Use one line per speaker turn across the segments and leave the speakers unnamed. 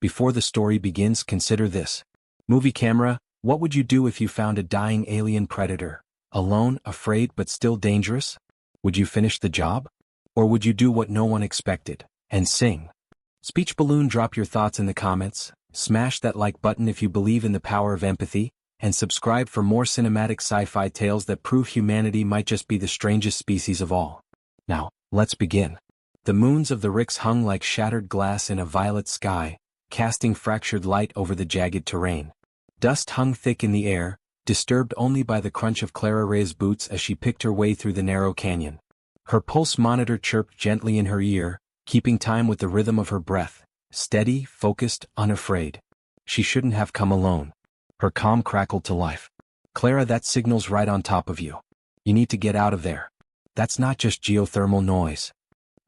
Before the story begins, consider this. Movie camera, what would you do if you found a dying alien predator? Alone, afraid, but still dangerous? Would you finish the job? Or would you do what no one expected, and sing? Speech balloon, drop your thoughts in the comments, smash that like button if you believe in the power of empathy, and subscribe for more cinematic sci-fi tales that prove humanity might just be the strangest species of all. Now, let's begin. The moons of the Ricks hung like shattered glass in a violet sky, casting fractured light over the jagged terrain. Dust hung thick in the air, disturbed only by the crunch of Clara Rey's boots as she picked her way through the narrow canyon. Her pulse monitor chirped gently in her ear, keeping time with the rhythm of her breath, steady, focused, unafraid. She shouldn't have come alone. Her calm crackled to life. Clara, that signal's right on top of you. You need to get out of there. That's not just geothermal noise.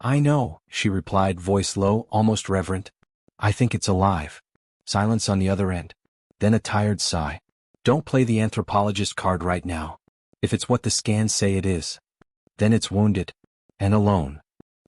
I know, she replied, voice low, almost reverent. I think it's alive. Silence on the other end. Then a tired sigh. Don't play the anthropologist card right now. If it's what the scans say it is, then it's wounded. And alone.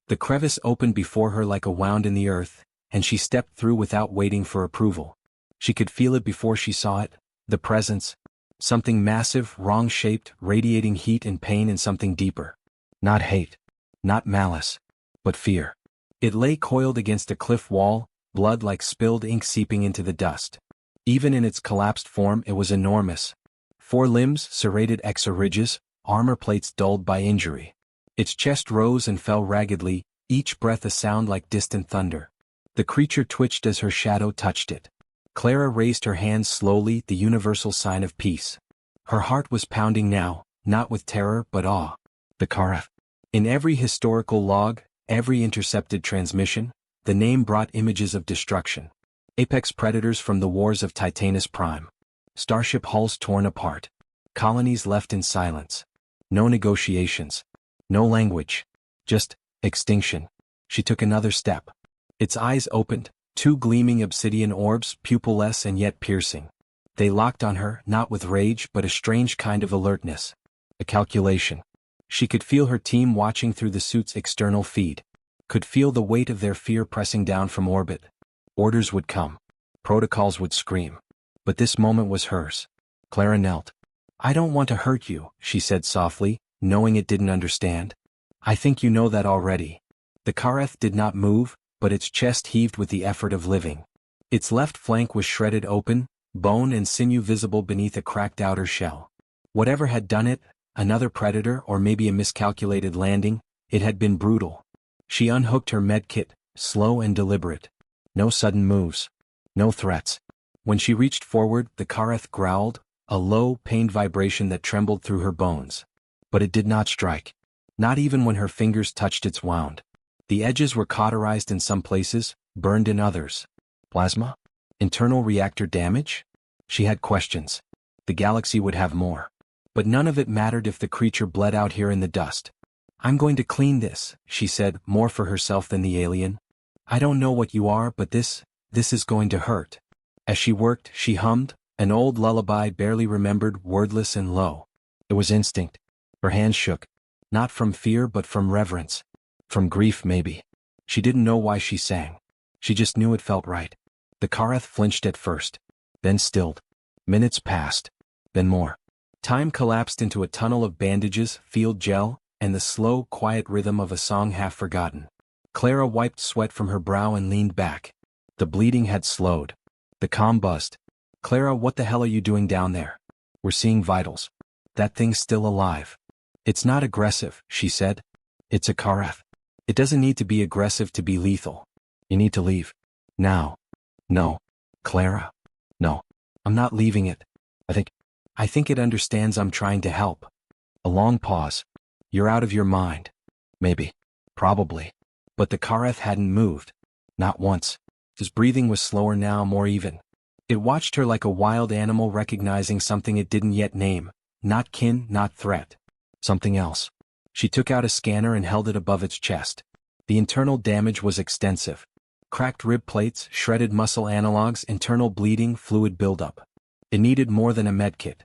The crevice opened before her like a wound in the earth, and she stepped through without waiting for approval. She could feel it before she saw it, the presence. Something massive, wrong-shaped, radiating heat and pain, and something deeper. Not hate. Not malice. But fear. It lay coiled against a cliff wall, blood like spilled ink seeping into the dust. Even in its collapsed form, it was enormous. 4 limbs, serrated exoridges, armor plates dulled by injury. Its chest rose and fell raggedly, each breath a sound like distant thunder. The creature twitched as her shadow touched it. Clara raised her hands slowly, the universal sign of peace. Her heart was pounding now, not with terror but awe. The Kareth. In every historical log, every intercepted transmission, the name brought images of destruction. Apex predators from the wars of Titanus Prime. Starship hulls torn apart. Colonies left in silence. No negotiations. No language. Just extinction. She took another step. Its eyes opened, 2 gleaming obsidian orbs, pupilless and yet piercing. They locked on her, not with rage but a strange kind of alertness. A calculation. She could feel her team watching through the suit's external feed. Could feel the weight of their fear pressing down from orbit. Orders would come. Protocols would scream. But this moment was hers. Clara knelt. I don't want to hurt you, she said softly, knowing it didn't understand. I think you know that already. The Kareth did not move, but its chest heaved with the effort of living. Its left flank was shredded open, bone and sinew visible beneath a cracked outer shell. Whatever had done it, another predator or maybe a miscalculated landing, it had been brutal. She unhooked her medkit, slow and deliberate. No sudden moves. No threats. When she reached forward, the Kareth growled, a low, pained vibration that trembled through her bones. But it did not strike. Not even when her fingers touched its wound. The edges were cauterized in some places, burned in others. Plasma? Internal reactor damage? She had questions. The galaxy would have more. But none of it mattered if the creature bled out here in the dust. I'm going to clean this, she said, more for herself than the alien. I don't know what you are, but this is going to hurt. As she worked, she hummed, an old lullaby barely remembered, wordless and low. It was instinct. Her hands shook. Not from fear but from reverence. From grief maybe. She didn't know why she sang. She just knew it felt right. The Kareth flinched at first. Then stilled. Minutes passed. Then more. Time collapsed into a tunnel of bandages, field gel, and the slow, quiet rhythm of a song half forgotten. Clara wiped sweat from her brow and leaned back. The bleeding had slowed. The comm buzzed. Clara, what the hell are you doing down there? We're seeing vitals. That thing's still alive. It's not aggressive, she said. It's a Kareth. It doesn't need to be aggressive to be lethal. You need to leave. Now. No. Clara. No. I'm not leaving it. I think it understands I'm trying to help. A long pause. You're out of your mind. Maybe. Probably. But the Kareth hadn't moved. Not once. His breathing was slower now, more even. It watched her like a wild animal recognizing something it didn't yet name. Not kin, not threat. Something else. She took out a scanner and held it above its chest. The internal damage was extensive. Cracked rib plates, shredded muscle analogs, internal bleeding, fluid buildup. It needed more than a medkit.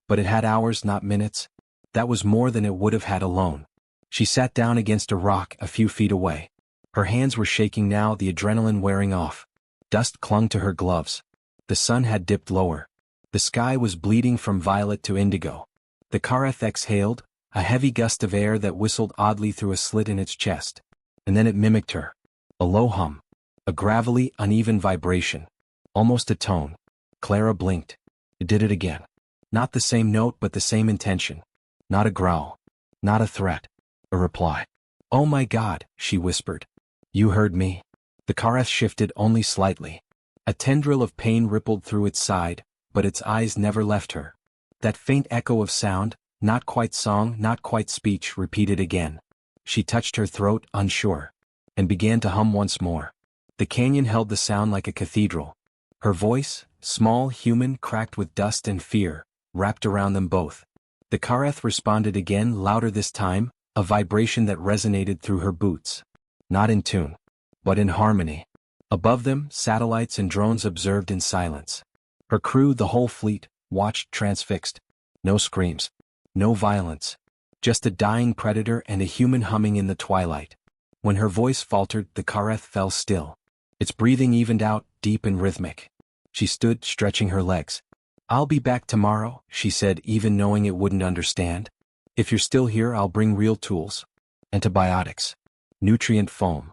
But it had hours, not minutes. That was more than it would have had alone. She sat down against a rock a few feet away. Her hands were shaking now, the adrenaline wearing off. Dust clung to her gloves. The sun had dipped lower. The sky was bleeding from violet to indigo. The Kareth exhaled, a heavy gust of air that whistled oddly through a slit in its chest. And then it mimicked her. A low hum. A gravelly, uneven vibration. Almost a tone. Clara blinked. It did it again. Not the same note but the same intention. Not a growl. Not a threat. A reply. "Oh my God," she whispered. "You heard me." The Kareth shifted only slightly. A tendril of pain rippled through its side, but its eyes never left her. That faint echo of sound, not quite song, not quite speech, repeated again. She touched her throat, unsure, and began to hum once more. The canyon held the sound like a cathedral. Her voice, small, human, cracked with dust and fear, wrapped around them both. The Kareth responded again, louder this time, a vibration that resonated through her boots. Not in tune, but in harmony. Above them, satellites and drones observed in silence. Her crew, the whole fleet, watched transfixed. No screams. No violence. Just a dying predator and a human humming in the twilight. When her voice faltered, the Kareth fell still. Its breathing evened out, deep and rhythmic. She stood, stretching her legs. "I'll be back tomorrow," she said, even knowing it wouldn't understand. "If you're still here, I'll bring real tools. Antibiotics. Nutrient foam."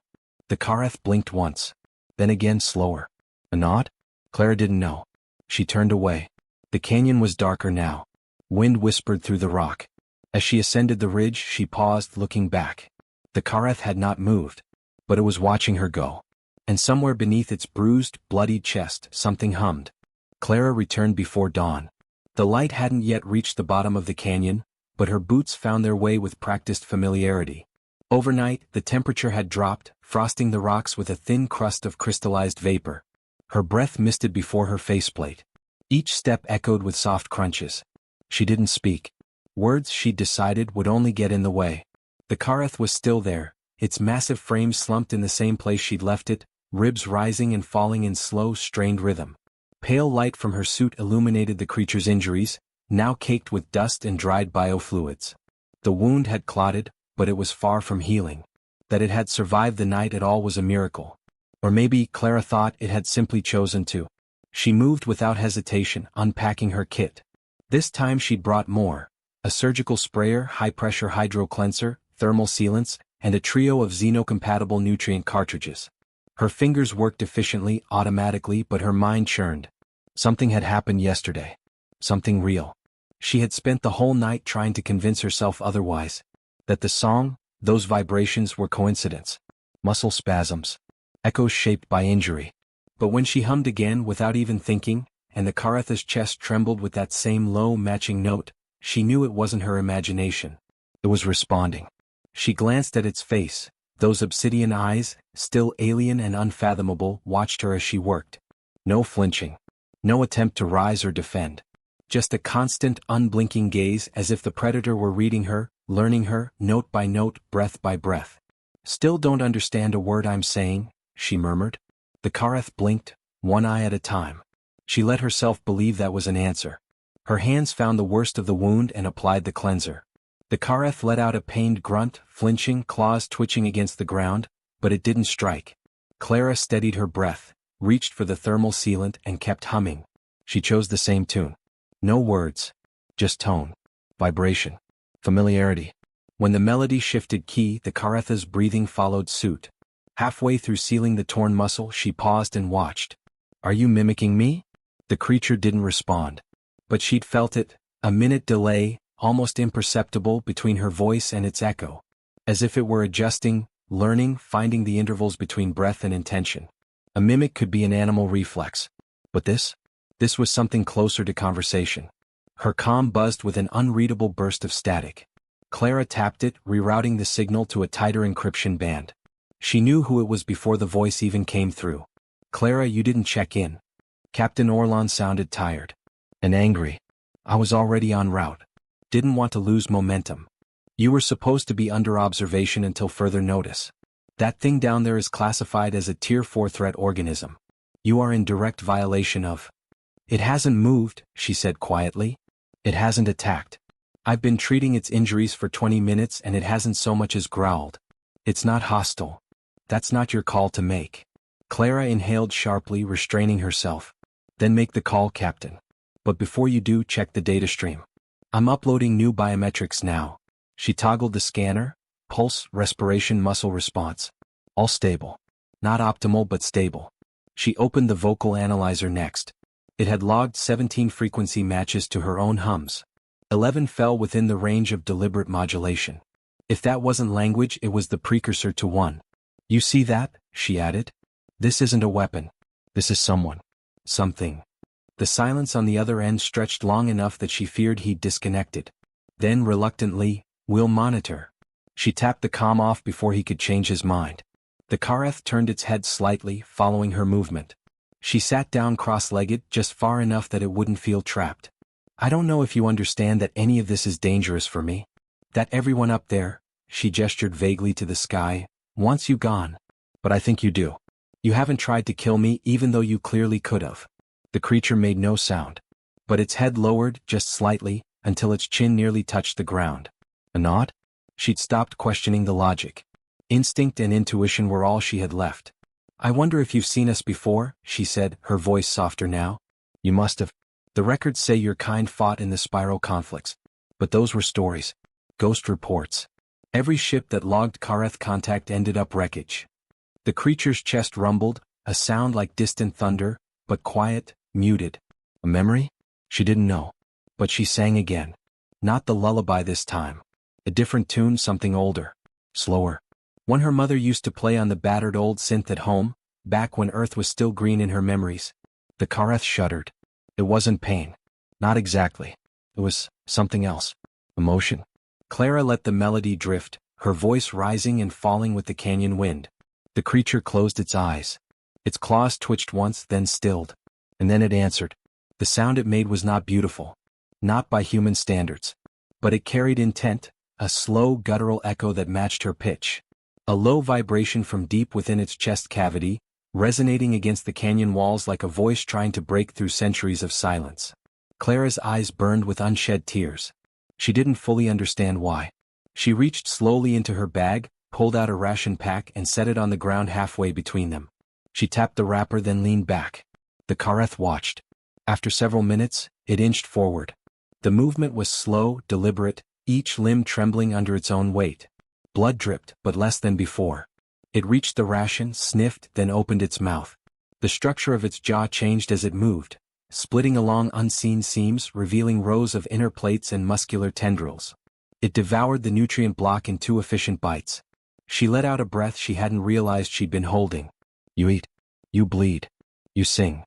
The Kareth blinked once. Then again, slower. A nod? Clara didn't know. She turned away. The canyon was darker now. Wind whispered through the rock. As she ascended the ridge, she paused, looking back. The Kareth had not moved, but it was watching her go. And somewhere beneath its bruised, bloodied chest, something hummed. Clara returned before dawn. The light hadn't yet reached the bottom of the canyon, but her boots found their way with practiced familiarity. Overnight, the temperature had dropped, frosting the rocks with a thin crust of crystallized vapor. Her breath misted before her faceplate. Each step echoed with soft crunches. She didn't speak. Words, she'd decided, would only get in the way. The Kareth was still there, its massive frame slumped in the same place she'd left it, ribs rising and falling in slow, strained rhythm. Pale light from her suit illuminated the creature's injuries, now caked with dust and dried biofluids. The wound had clotted, but it was far from healing. That it had survived the night at all was a miracle. Or maybe, Clara thought, it had simply chosen to. She moved without hesitation, unpacking her kit. This time she'd brought more. A surgical sprayer, high-pressure hydro cleanser, thermal sealants, and a trio of xeno-compatible nutrient cartridges. Her fingers worked efficiently, automatically, but her mind churned. Something had happened yesterday. Something real. She had spent the whole night trying to convince herself otherwise. That the song, those vibrations, were coincidence. Muscle spasms. Echoes shaped by injury. But when she hummed again without even thinking, and the Kareth's chest trembled with that same low, matching note, she knew it wasn't her imagination. It was responding. She glanced at its face. Those obsidian eyes, still alien and unfathomable, watched her as she worked. No flinching. No attempt to rise or defend. Just a constant, unblinking gaze, as if the predator were reading her, learning her, note by note, breath by breath. "Still don't understand a word I'm saying," she murmured. The Kareth blinked, one eye at a time. She let herself believe that was an answer. Her hands found the worst of the wound and applied the cleanser. The Kareth let out a pained grunt, flinching, claws twitching against the ground, but it didn't strike. Clara steadied her breath, reached for the thermal sealant and kept humming. She chose the same tune. No words. Just tone. Vibration. Familiarity. When the melody shifted key, the Kareth's breathing followed suit. Halfway through sealing the torn muscle, she paused and watched. "Are you mimicking me?" The creature didn't respond. But she'd felt it, a minute delay, almost imperceptible, between her voice and its echo. As if it were adjusting, learning, finding the intervals between breath and intention. A mimic could be an animal reflex. But this was something closer to conversation. Her comm buzzed with an unreadable burst of static. Clara tapped it, rerouting the signal to a tighter encryption band. She knew who it was before the voice even came through. "Clara, you didn't check in." Captain Orlon sounded tired. And angry. "I was already en route. Didn't want to lose momentum. You were supposed to be under observation until further notice. That thing down there is classified as a Tier 4 threat organism. You are in direct violation of." "It hasn't moved," she said quietly. "It hasn't attacked. I've been treating its injuries for 20 minutes and it hasn't so much as growled. It's not hostile. That's not your call to make." Clara inhaled sharply, restraining herself. Then make the call, Captain. But before you do, check the data stream. I'm uploading new biometrics now. She toggled the scanner, pulse, respiration, muscle response. All stable. Not optimal but stable. She opened the vocal analyzer next. It had logged 17 frequency matches to her own hums. 11 fell within the range of deliberate modulation. If that wasn't language, it was the precursor to one. You see that? She added. This isn't a weapon. This is someone. Something. The silence on the other end stretched long enough that she feared he'd disconnected. Then, reluctantly, we'll monitor. She tapped the comm off before he could change his mind. The Kareth turned its head slightly, following her movement. She sat down cross-legged, just far enough that it wouldn't feel trapped. I don't know if you understand that any of this is dangerous for me. That everyone up there, she gestured vaguely to the sky, wants you gone. But I think you do. You haven't tried to kill me even though you clearly could have. The creature made no sound. But its head lowered, just slightly, until its chin nearly touched the ground. A nod? She'd stopped questioning the logic. Instinct and intuition were all she had left. I wonder if you've seen us before, she said, her voice softer now. You must have. The records say your kind fought in the spiral conflicts. But those were stories. Ghost reports. Every ship that logged Kareth contact ended up wreckage. The creature's chest rumbled, a sound like distant thunder, but quiet, muted. A memory? She didn't know. But she sang again. Not the lullaby this time. A different tune, something older. Slower. One her mother used to play on the battered old synth at home, back when Earth was still green in her memories. The Kareth shuddered. It wasn't pain. Not exactly. It was something else. Emotion. Clara let the melody drift, her voice rising and falling with the canyon wind. The creature closed its eyes. Its claws twitched once, then stilled. And then it answered. The sound it made was not beautiful. Not by human standards. But it carried intent, a slow guttural echo that matched her pitch. A low vibration from deep within its chest cavity, resonating against the canyon walls like a voice trying to break through centuries of silence. Clara's eyes burned with unshed tears. She didn't fully understand why. She reached slowly into her bag, pulled out a ration pack and set it on the ground halfway between them. She tapped the wrapper, then leaned back. The Kareth watched. After several minutes, it inched forward. The movement was slow, deliberate, each limb trembling under its own weight. Blood dripped, but less than before. It reached the ration, sniffed, then opened its mouth. The structure of its jaw changed as it moved, splitting along unseen seams, revealing rows of inner plates and muscular tendrils. It devoured the nutrient block in 2 efficient bites. She let out a breath she hadn't realized she'd been holding. You eat. You bleed. You sing.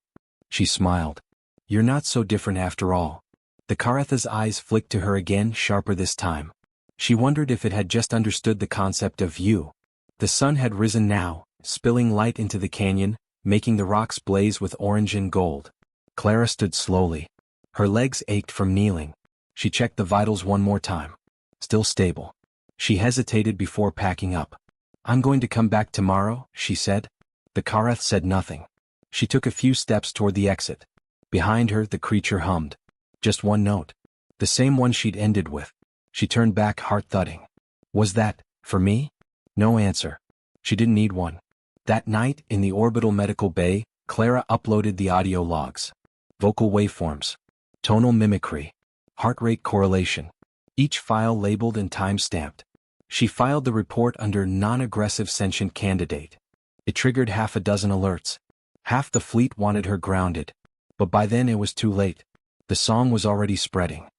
She smiled. You're not so different after all. The Karetha's eyes flicked to her again, sharper this time. She wondered if it had just understood the concept of you. The sun had risen now, spilling light into the canyon, making the rocks blaze with orange and gold. Clara stood slowly. Her legs ached from kneeling. She checked the vitals one more time. Still stable. She hesitated before packing up. I'm going to come back tomorrow, she said. The Kareth said nothing. She took a few steps toward the exit. Behind her, the creature hummed. Just one note. The same one she'd ended with. She turned back, heart thudding. Was that, for me? No answer. She didn't need one. That night, in the orbital medical bay, Clara uploaded the audio logs. Vocal waveforms. Tonal mimicry. Heart rate correlation. Each file labeled and time-stamped. She filed the report under non-aggressive sentient candidate. It triggered 6 alerts. Half the fleet wanted her grounded. But by then it was too late. The song was already spreading.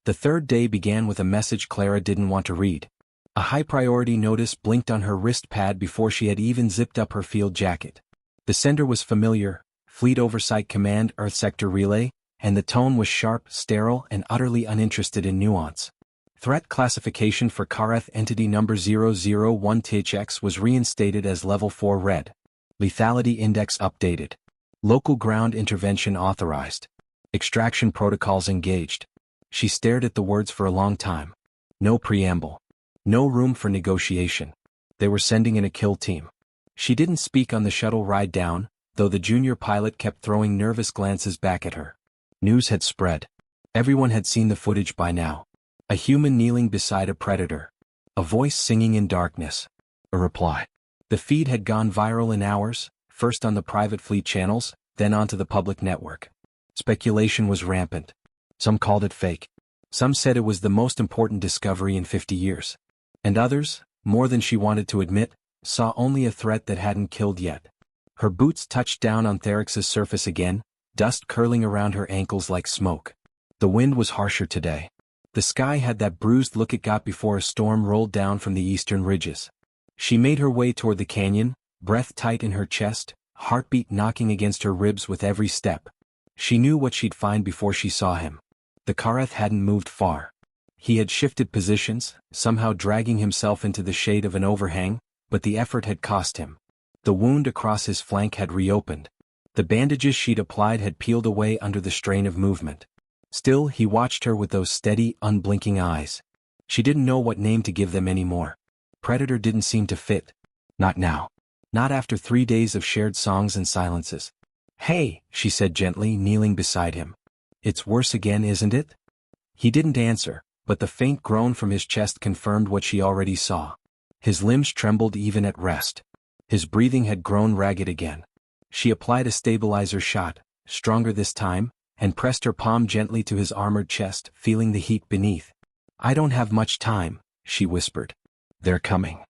The 3rd day began with a message Clara didn't want to read. A high-priority notice blinked on her wrist pad before she had even zipped up her field jacket. The sender was familiar, Fleet Oversight Command Earth Sector Relay, and the tone was sharp, sterile, and utterly uninterested in nuance. Threat classification for Kareth Entity Number 001-THX was reinstated as Level 4 Red. Lethality Index updated. Local ground intervention authorized. Extraction protocols engaged. She stared at the words for a long time. No preamble. No room for negotiation. They were sending in a kill team. She didn't speak on the shuttle ride down, though the junior pilot kept throwing nervous glances back at her. News had spread. Everyone had seen the footage by now. A human kneeling beside a predator. A voice singing in darkness. A reply. The feed had gone viral in hours, first on the private fleet channels, then onto the public network. Speculation was rampant. Some called it fake. Some said it was the most important discovery in 50 years. And others, more than she wanted to admit, saw only a threat that hadn't killed yet. Her boots touched down on Therix's surface again, dust curling around her ankles like smoke. The wind was harsher today. The sky had that bruised look it got before a storm rolled down from the eastern ridges. She made her way toward the canyon, breath tight in her chest, heartbeat knocking against her ribs with every step. She knew what she'd find before she saw him. The Kareth hadn't moved far. He had shifted positions, somehow dragging himself into the shade of an overhang, but the effort had cost him. The wound across his flank had reopened. The bandages she'd applied had peeled away under the strain of movement. Still, he watched her with those steady, unblinking eyes. She didn't know what name to give them anymore. Predator didn't seem to fit. Not now. Not after 3 days of shared songs and silences. "Hey," she said gently, kneeling beside him. "It's worse again, isn't it?" He didn't answer, but the faint groan from his chest confirmed what she already saw. His limbs trembled even at rest. His breathing had grown ragged again. She applied a stabilizer shot, stronger this time, and pressed her palm gently to his armored chest, feeling the heat beneath. "I don't have much time," she whispered. "They're coming."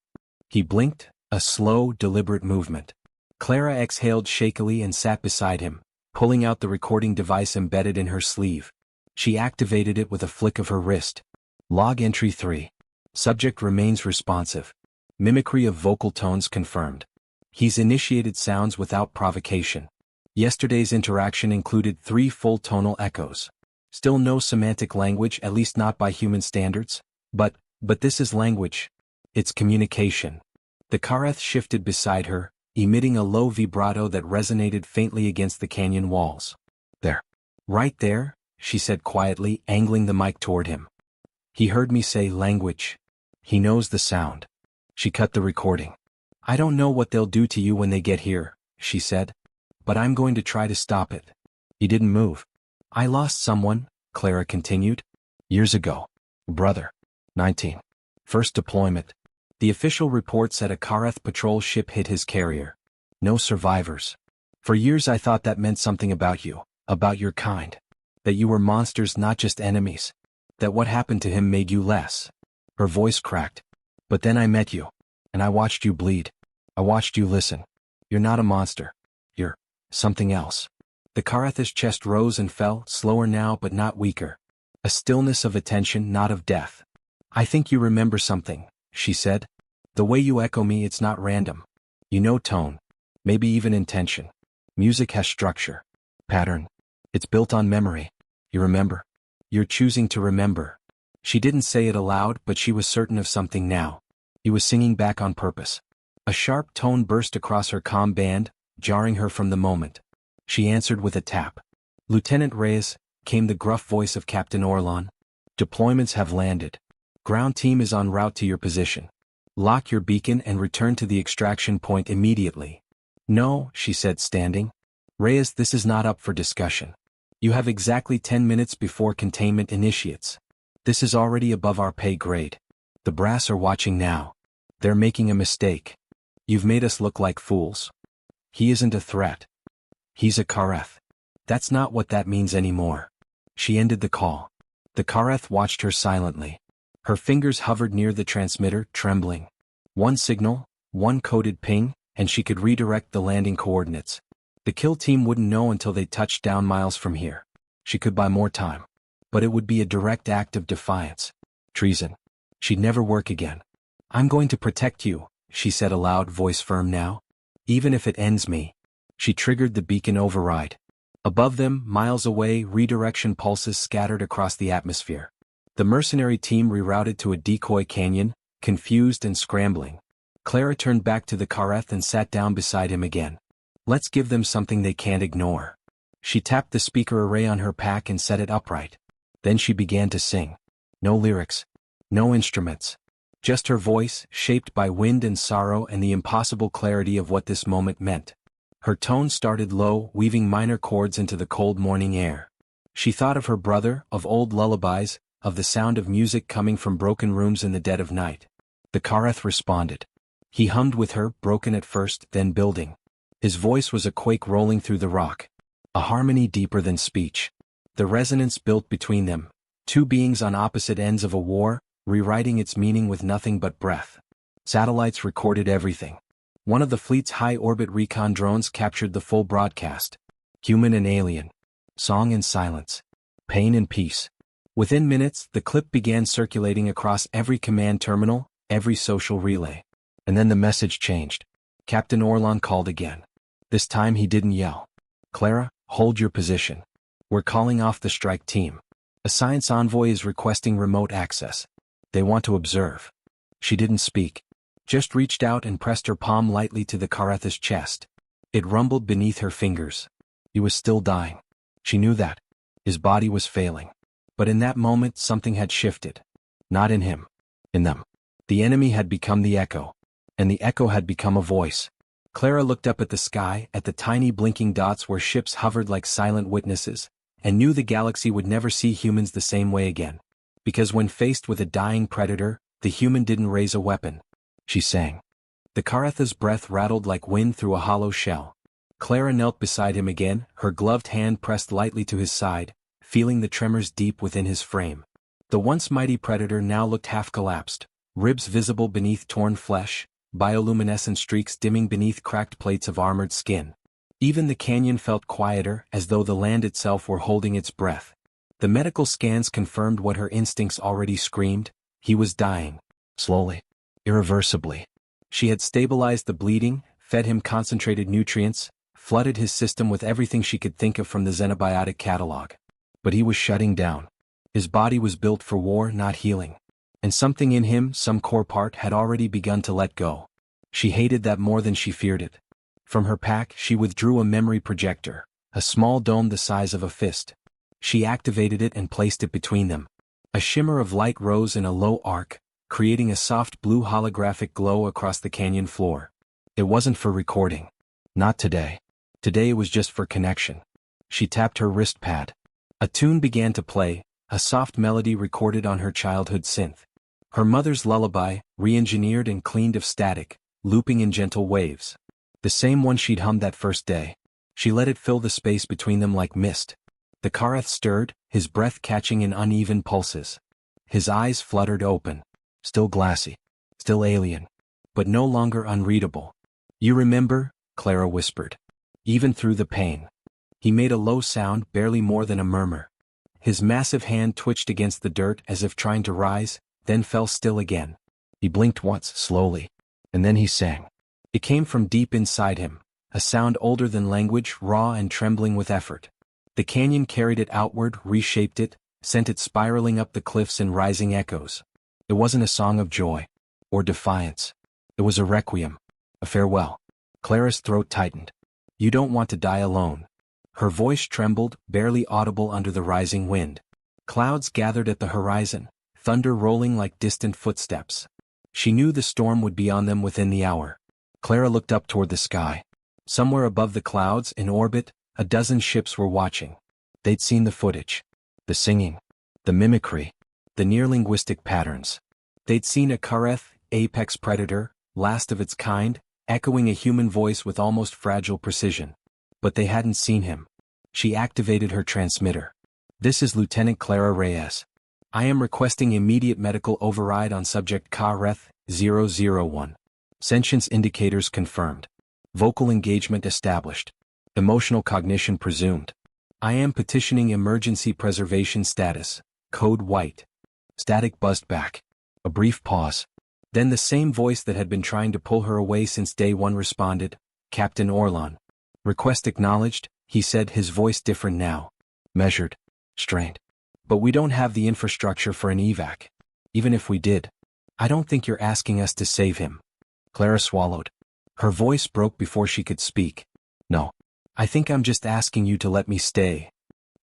He blinked, a slow, deliberate movement. Clara exhaled shakily and sat beside him, pulling out the recording device embedded in her sleeve. She activated it with a flick of her wrist. Log entry 3. Subject remains responsive. Mimicry of vocal tones confirmed. He's initiated sounds without provocation. Yesterday's interaction included 3 full tonal echoes. Still no semantic language, at least not by human standards. But this is language. It's communication. The Kareth shifted beside her, emitting a low vibrato that resonated faintly against the canyon walls. "There. Right there," she said quietly, angling the mic toward him. "He heard me say language. He knows the sound." She cut the recording. "I don't know what they'll do to you when they get here," she said. "But I'm going to try to stop it." He didn't move. "I lost someone," Clara continued. "Years ago. Brother. 19. First deployment. The official report said a Kareth patrol ship hit his carrier. No survivors. For years I thought that meant something about you, about your kind. That you were monsters, not just enemies. That what happened to him made you less." Her voice cracked. "But then I met you. And I watched you bleed. I watched you listen. You're not a monster. You're something else." The Kareth's chest rose and fell, slower now but not weaker. A stillness of attention, not of death. "I think you remember something," she said. "The way you echo me, it's not random. You know tone. Maybe even intention. Music has structure. Pattern. It's built on memory. You remember. You're choosing to remember." She didn't say it aloud, but she was certain of something now. He was singing back on purpose. A sharp tone burst across her calm band, jarring her from the moment. She answered with a tap. "Lieutenant Reyes," came the gruff voice of Captain Orlon. "Deployments have landed. Ground team is en route to your position. Lock your beacon and return to the extraction point immediately." "No," she said, standing. "Reyes, this is not up for discussion. You have exactly 10 minutes before containment initiates. This is already above our pay grade. The brass are watching now. They're making a mistake. You've made us look like fools. He isn't a threat. He's a Kareth. That's not what that means anymore." She ended the call. The Kareth watched her silently. Her fingers hovered near the transmitter, trembling. One signal, one coded ping, and she could redirect the landing coordinates. The kill team wouldn't know until they touched down miles from here. She could buy more time. But it would be a direct act of defiance. Treason. She'd never work again. "I'm going to protect you," she said aloud, voice firm now. "Even if it ends me." She triggered the beacon override. Above them, miles away, redirection pulses scattered across the atmosphere. The mercenary team rerouted to a decoy canyon, confused and scrambling. Clara turned back to the Kareth and sat down beside him again. "Let's give them something they can't ignore." She tapped the speaker array on her pack and set it upright. Then she began to sing. No lyrics. No instruments. Just her voice, shaped by wind and sorrow and the impossible clarity of what this moment meant. Her tone started low, weaving minor chords into the cold morning air. She thought of her brother, of old lullabies, of the sound of music coming from broken rooms in the dead of night. The Kareth responded. He hummed with her, broken at first, then building. His voice was a quake rolling through the rock, a harmony deeper than speech. The resonance built between them, two beings on opposite ends of a war, rewriting its meaning with nothing but breath. Satellites recorded everything. One of the fleet's high-orbit recon drones captured the full broadcast. Human and alien. Song and silence. Pain and peace. Within minutes, the clip began circulating across every command terminal, every social relay. And then the message changed. Captain Orlan called again. This time he didn't yell. Clara, hold your position. We're calling off the strike team. A science envoy is requesting remote access. They want to observe. She didn't speak. Just reached out and pressed her palm lightly to the Karetha's chest. It rumbled beneath her fingers. He was still dying. She knew that. His body was failing. But in that moment something had shifted. Not in him. In them. The enemy had become the echo. And the echo had become a voice. Clara looked up at the sky, at the tiny blinking dots where ships hovered like silent witnesses, and knew the galaxy would never see humans the same way again. Because when faced with a dying predator, the human didn't raise a weapon. She sang. The Karetha's breath rattled like wind through a hollow shell. Clara knelt beside him again, her gloved hand pressed lightly to his side, feeling the tremors deep within his frame. The once mighty predator now looked half-collapsed, ribs visible beneath torn flesh, bioluminescent streaks dimming beneath cracked plates of armored skin. Even the canyon felt quieter, as though the land itself were holding its breath. The medical scans confirmed what her instincts already screamed. He was dying. Slowly. Irreversibly. She had stabilized the bleeding, fed him concentrated nutrients, flooded his system with everything she could think of from the xenobiotic catalog. But he was shutting down. His body was built for war, not healing. And something in him, some core part, had already begun to let go. She hated that more than she feared it. From her pack, she withdrew a memory projector, a small dome the size of a fist. She activated it and placed it between them. A shimmer of light rose in a low arc, creating a soft blue holographic glow across the canyon floor. It wasn't for recording. Not today. Today it was just for connection. She tapped her wrist pad. A tune began to play, a soft melody recorded on her childhood synth. Her mother's lullaby, re-engineered and cleaned of static, looping in gentle waves. The same one she'd hummed that first day. She let it fill the space between them like mist. The Kareth stirred, his breath catching in uneven pulses. His eyes fluttered open. Still glassy. Still alien. But no longer unreadable. You remember? Clara whispered. Even through the pain. He made a low sound, barely more than a murmur. His massive hand twitched against the dirt as if trying to rise, then fell still again. He blinked once, slowly. And then he sang. It came from deep inside him, a sound older than language, raw and trembling with effort. The canyon carried it outward, reshaped it, sent it spiraling up the cliffs in rising echoes. It wasn't a song of joy. Or defiance. It was a requiem. A farewell. Clara's throat tightened. You don't want to die alone. Her voice trembled, barely audible under the rising wind. Clouds gathered at the horizon, thunder rolling like distant footsteps. She knew the storm would be on them within the hour. Clara looked up toward the sky. Somewhere above the clouds, in orbit, a dozen ships were watching. They'd seen the footage. The singing. The mimicry. The near-linguistic patterns. They'd seen a Kareth, apex predator, last of its kind, echoing a human voice with almost fragile precision. But they hadn't seen him. She activated her transmitter. This is Lieutenant Clara Reyes. I am requesting immediate medical override on subject Kareth 001. Sentience indicators confirmed. Vocal engagement established. Emotional cognition presumed. I am petitioning emergency preservation status, code white. Static buzzed back. A brief pause. Then the same voice that had been trying to pull her away since day one responded, Captain Orlan. Request acknowledged, he said, his voice different now. Measured. Strained. But we don't have the infrastructure for an evac. Even if we did. I don't think you're asking us to save him. Clara swallowed. Her voice broke before she could speak. No. I think I'm just asking you to let me stay.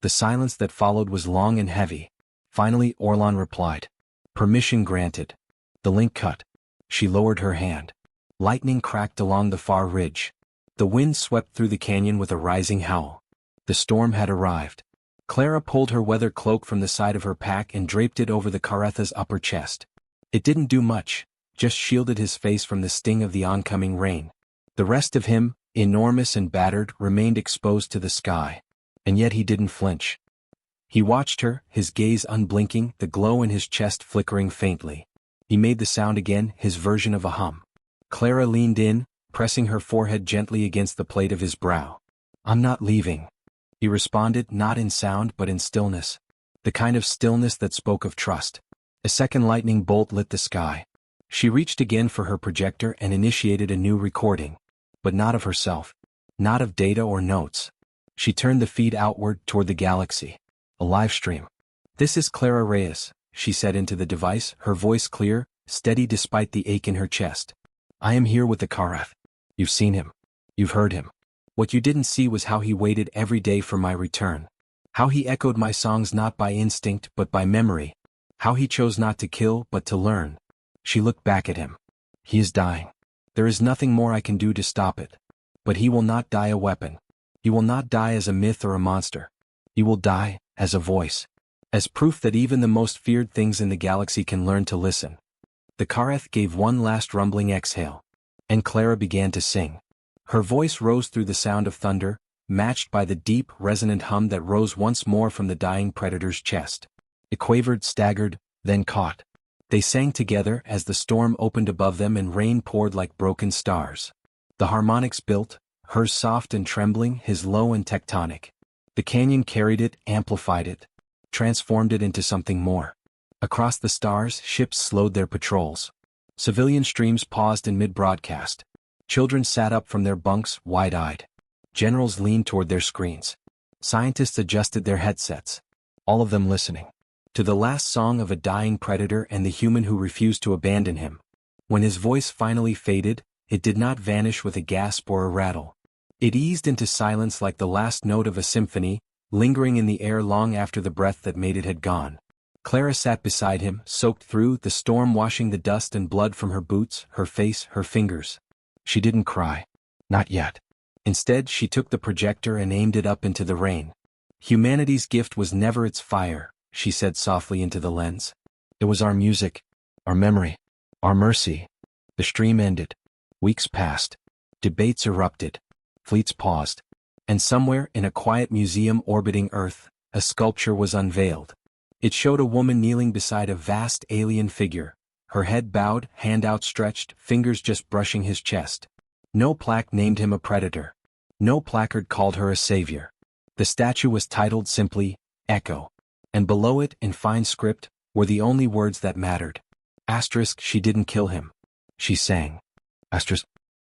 The silence that followed was long and heavy. Finally Orlan replied. Permission granted. The link cut. She lowered her hand. Lightning cracked along the far ridge. The wind swept through the canyon with a rising howl. The storm had arrived. Clara pulled her weather cloak from the side of her pack and draped it over the Karetha's upper chest. It didn't do much, just shielded his face from the sting of the oncoming rain. The rest of him, enormous and battered, remained exposed to the sky. And yet he didn't flinch. He watched her, his gaze unblinking, the glow in his chest flickering faintly. He made the sound again, his version of a hum. Clara leaned in, pressing her forehead gently against the plate of his brow. "I'm not leaving," he responded, not in sound but in stillness. The kind of stillness that spoke of trust. A second lightning bolt lit the sky. She reached again for her projector and initiated a new recording. But not of herself. Not of data or notes. She turned the feed outward toward the galaxy. A live stream. "This is Clara Reyes," she said into the device, her voice clear, steady despite the ache in her chest. "I am here with the Karath. You've seen him. You've heard him. What you didn't see was how he waited every day for my return. How he echoed my songs not by instinct but by memory. How he chose not to kill but to learn." She looked back at him. "He is dying. There is nothing more I can do to stop it. But he will not die a weapon. He will not die as a myth or a monster. He will die as a voice. As proof that even the most feared things in the galaxy can learn to listen." The Karath gave one last rumbling exhale. And Clara began to sing. Her voice rose through the sound of thunder, matched by the deep, resonant hum that rose once more from the dying predator's chest. It quavered, staggered, then caught. They sang together as the storm opened above them and rain poured like broken stars. The harmonics built, hers soft and trembling, his low and tectonic. The canyon carried it, amplified it, transformed it into something more. Across the stars, ships slowed their patrols. Civilian streams paused in mid-broadcast. Children sat up from their bunks, wide-eyed. Generals leaned toward their screens. Scientists adjusted their headsets. All of them listening. To the last song of a dying predator and the human who refused to abandon him. When his voice finally faded, it did not vanish with a gasp or a rattle. It eased into silence like the last note of a symphony, lingering in the air long after the breath that made it had gone. Clara sat beside him, soaked through, the storm washing the dust and blood from her boots, her face, her fingers. She didn't cry. Not yet. Instead, she took the projector and aimed it up into the rain. "Humanity's gift was never its fire," she said softly into the lens. "It was our music, our memory, our mercy." The stream ended. Weeks passed. Debates erupted. Fleets paused. And somewhere in a quiet museum orbiting Earth, a sculpture was unveiled. It showed a woman kneeling beside a vast alien figure, her head bowed, hand outstretched, fingers just brushing his chest. No plaque named him a predator. No placard called her a savior. The statue was titled simply, Echo. And below it, in fine script, were the only words that mattered. Asterisk, she didn't kill him. She sang. Asterisk,